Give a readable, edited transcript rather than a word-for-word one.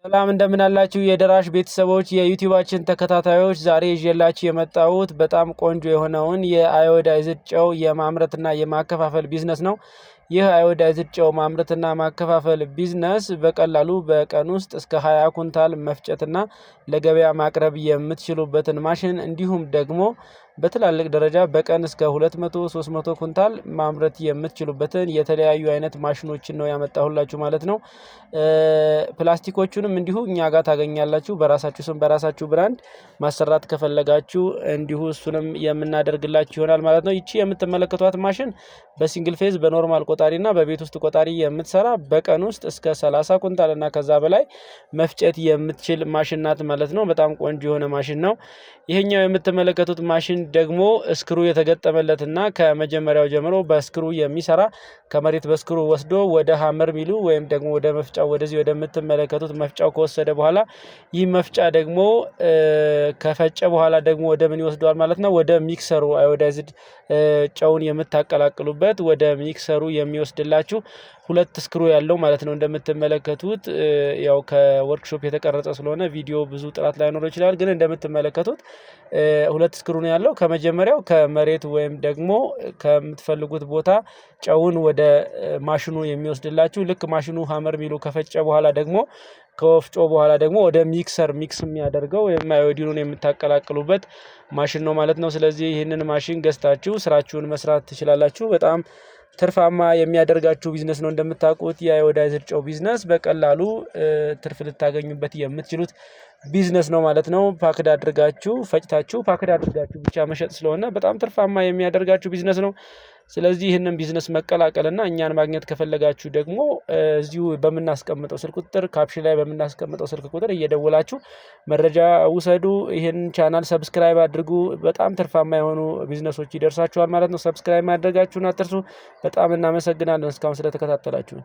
ሰላም እንደምን አላችሁ የደራሽ ቤተሰቦች የዩቲዩባችን ተከታታዮች ዛሬ ይዤላችሁ የመጣሁት በጣም ቆንጆ የሆነውን የአዮዳይዝድ ጨው የማምረትና የማከፋፈል ቢዝነስ ነው። ይህ አዮዳይዝድ ጨው ማምረትና ማከፋፈል ቢዝነስ በቀላሉ በቀን ውስጥ እስከ 20 ኩንታል መፍጨትና ለገበያ ማቅረብ የምትችሉበትን ማሽን እንዲሁም ደግሞ በትላልቅ ደረጃ በቀን እስከ 200 300 ኩንታል ማምረት የምትችሉበትን የተለያዩ አይነት ማሽኖችን ነው ያመጣሁላችሁ ማለት ነው። ፕላስቲኮቹንም እንዲሁ እኛ ጋር ታገኛላችሁ በራሳችሁ ስም በራሳችሁ ብራንድ ማሰራት ከፈለጋችሁ እንዲሁ እሱንም የምናደርግላችሁ ይሆናል ማለት ነው። ይቺ የምትመለከቷት ማሽን በሲንግል ፌዝ በኖርማል ቆጣሪና በቤት ውስጥ ቆጣሪ የምትሰራ በቀን ውስጥ እስከ 30 ኩንታል እና ከዛ በላይ መፍጨት የምትችል ማሽን ናት ማለት ነው። በጣም ቆንጆ የሆነ ማሽን ነው። ይሄኛው የምትመለከቱት ማሽን ደግሞ ስክሩ የተገጠመለትና ከመጀመሪያው ጀምሮ በስክሩ የሚሰራ ከመሬት በስክሩ ወስዶ ወደ ሀመር ሚሉ ወይም ደግሞ ወደ መፍጫው ወደዚህ ወደምትመለከቱት መፍጫው ከወሰደ በኋላ ይህ መፍጫ ደግሞ ከፈጨ በኋላ ደግሞ ወደ ምን ይወስደዋል ማለት ነው። ወደ ሚክሰሩ አዮዳይዝድ ጨውን የምታቀላቅሉበት ወደ ሚክሰሩ የሚወስድላችሁ ሁለት ስክሩ ያለው ማለት ነው። እንደምትመለከቱት ያው ከወርክሾፕ የተቀረጸ ስለሆነ ቪዲዮ ብዙ ጥራት ላይኖረው ይችላል። ግን እንደምትመለከቱት ሁለት ስክሩ ነው ያለው። ከመጀመሪያው ከመሬት ወይም ደግሞ ከምትፈልጉት ቦታ ጨውን ወደ ማሽኑ የሚወስድላችሁ ልክ ማሽኑ ሀመር ሚሉ ከፈጨ በኋላ ደግሞ ከወፍጮ በኋላ ደግሞ ወደ ሚክሰር ሚክስ የሚያደርገው አዮዲኑን የምታቀላቅሉበት ማሽን ነው ማለት ነው። ስለዚህ ይህንን ማሽን ገዝታችሁ ስራችሁን መስራት ትችላላችሁ። በጣም ትርፋማ የሚያደርጋችሁ ቢዝነስ ነው። እንደምታውቁት የአዮዳይዝድ ጨው ቢዝነስ በቀላሉ ትርፍ ልታገኙበት የምትችሉት ቢዝነስ ነው ማለት ነው። ፓክድ አድርጋችሁ ፈጭታችሁ ፓክድ አድርጋችሁ ብቻ መሸጥ ስለሆነ በጣም ትርፋማ የሚያደርጋችሁ ቢዝነስ ነው። ስለዚህ ይህንን ቢዝነስ መቀላቀልና እኛን ማግኘት ከፈለጋችሁ ደግሞ እዚሁ በምናስቀምጠው ስልክ ቁጥር ካፕሽን ላይ በምናስቀምጠው ስልክ ቁጥር እየደወላችሁ መረጃ ውሰዱ። ይሄን ቻናል ሰብስክራይብ አድርጉ። በጣም ትርፋማ የሆኑ ቢዝነሶች ይደርሳችኋል ማለት ነው። ሰብስክራይብ ማድረጋችሁን አትርሱ። በጣም እናመሰግናለን እስካሁን ስለተከታተላችሁ።